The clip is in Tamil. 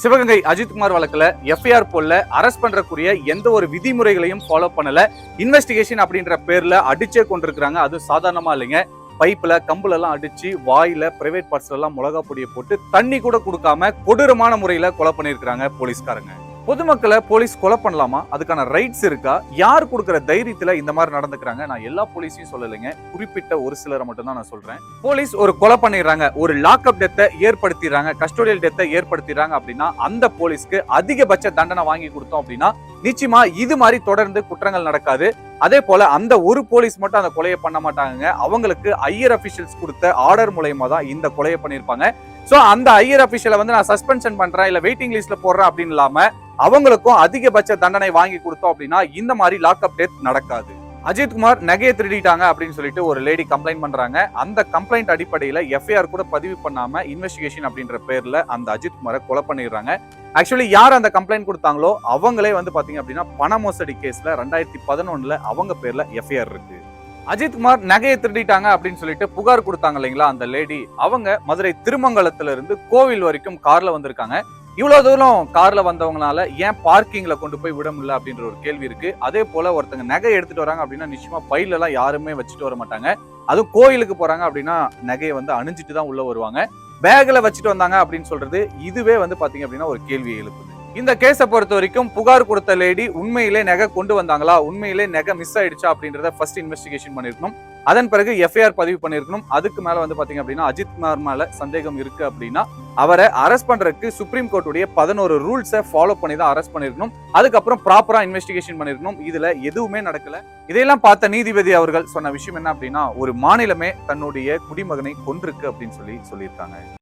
சிவகங்கை அஜித்குமார் வழக்குல எஃப்ஐஆர் போல அரெஸ்ட் பண்றக்கூடிய எந்த ஒரு விதிமுறைகளையும் ஃபாலோ பண்ணல. இன்வெஸ்டிகேஷன் அப்படின்ற பேர்ல அடிச்சே கொண்டிருக்கிறாங்க. அது சாதாரணமா இல்லைங்க. பைப்ல கம்புல எல்லாம் அடிச்சு வாயில பிரைவேட் பார்ட்ஸ்ல எல்லாம் மிளகா பொடியை போட்டு தண்ணி கூட கொடுக்காம கொடூரமான முறையில கொலை பண்ணிருக்காங்க போலீஸ்காரங்க. பொதுமக்களை போலீஸ் கொலை பண்ணலாமா? அதுக்கான ரைட்ஸ் இருக்கா? யார் கொடுக்கிற தைரியத்துல இந்த மாதிரி நடந்துக்கிறாங்க? நான் எல்லா போலீஸையும் சொல்லலைங்க, குறிப்பிட்ட ஒரு சிலரை மட்டும் தான் நான் சொல்றேன். போலீஸ் ஒரு கொலை பண்ணிடுறாங்க, ஒரு லாக்அப் டெத்தை ஏற்படுத்திடுறாங்க, கஸ்டோடியல் டெத்தை ஏற்படுத்திடுறாங்க அப்படின்னா அந்த போலீஸ்க்கு அதிகபட்ச தண்டனை வாங்கி கொடுத்தோம் அப்படின்னா நிச்சயமா இது மாதிரி தொடர்ந்து குற்றங்கள் நடக்காது. அதே போல அந்த ஒரு போலீஸ் மட்டும் அந்த கொலையை பண்ண மாட்டாங்க. அவங்களுக்கு ஹையர் அபிஷியல்ஸ் கொடுத்த ஆர்டர் மூலயமா தான் இந்த கொலையை பண்ணிருப்பாங்க. சோ அந்த ஹையர் அபிஷியலை வந்து நான் சஸ்பென்ஷன் பண்றேன் இல்ல வெயிட்டிங் லிஸ்ட்ல போடுறேன் அப்படின்னு இல்லாம அவங்களுக்கும் அதிகபட்ச தண்டனை வாங்கி கொடுத்தோம் அப்படின்னா இந்த மாதிரி லாக்அப் டெத் நடக்காது. அஜித்குமார் நகையை திருடிட்டாங்க அப்படின்னு சொல்லிட்டு ஒரு லேடி கம்ப்ளைண்ட் பண்றாங்க. அந்த கம்ப்ளைண்ட் அடிப்படையில எஃப்ஐஆர் கூட பதிவு பண்ணாம இன்வெஸ்டிகேஷன் அப்படின்ற பேர்ல அந்த அஜித்குமாரை கொலை பண்ணிடுறாங்க. ஆக்சுவலி யார் அந்த கம்ப்ளைண்ட் கொடுத்தாங்களோ அவங்களே வந்து பாத்தீங்க அப்படின்னா பண மோசடி கேஸ்ல 2011 அவங்க பேர்ல எஃப்ஐஆர் இருக்கு. அஜித்குமார் நகையை திருடிட்டாங்க அப்படின்னு சொல்லிட்டு புகார் கொடுத்தாங்க இல்லைங்களா அந்த லேடி, அவங்க மதுரை திருமங்கலத்துல இருந்து கோவில் வரைக்கும் கார்ல வந்திருக்காங்க. இவ்வளவு தூரம் கார்ல வந்தவங்களால ஏன் பார்க்கிங்ல கொண்டு போய் விட முடியல அப்படின்ற ஒரு கேள்வி இருக்கு. அதே போல ஒருத்தங்க நகை எடுத்துட்டு வராங்க அப்படின்னா நிச்சயமா பையில எல்லாம் யாருமே வச்சுட்டு வர மாட்டாங்க. அதுவும் கோயிலுக்கு போறாங்க அப்படின்னா நகையை வந்து அணிஞ்சிட்டு தான் உள்ள வருவாங்க. பேக்ல வச்சுட்டு வந்தாங்க அப்படின்னு சொல்றது இதுவே வந்து பாத்தீங்க அப்படின்னா ஒரு கேள்வி எழுப்புது. இந்த கேஸை பொறுத்த வரைக்கும் புகார் கொடுத்த லேடி உண்மையிலே நகை கொண்டு வந்தாங்களா, உண்மையிலே நகை மிஸ் ஆயிடுச்சா அப்படின்றத ஃபர்ஸ்ட் இன்வெஸ்டிகேஷன் பண்ணிருக்கணும். அதன் பிறகு எஃப்ஐஆர் பதிவு பண்ணிருக்கணும். அதுக்கு மேல வந்து பாத்தீங்க அப்படின்னா அஜித்குமார் மேல சந்தேகம் இருக்கு அப்படின்னா அவரை அரெஸ்ட் பண்றதுக்கு சுப்ரீம் கோர்ட்டுடைய 11 ரூல்ஸை ஃபாலோ பண்ணி தான் அரெஸ்ட் பண்ணிருக்கணும். அதுக்கப்புறம் ப்ராப்பரா இன்வெஸ்டிகேஷன் பண்ணிருக்கணும். இதுல எதுவுமே நடக்கல. இதையெல்லாம் பார்த்த நீதிபதி அவர்கள் சொன்ன விஷயம் என்ன அப்படின்னா ஒரு மாநிலமே தன்னுடைய குடிமகனை கொன்றிருக்கு அப்படின்னு சொல்லியிருக்காங்க.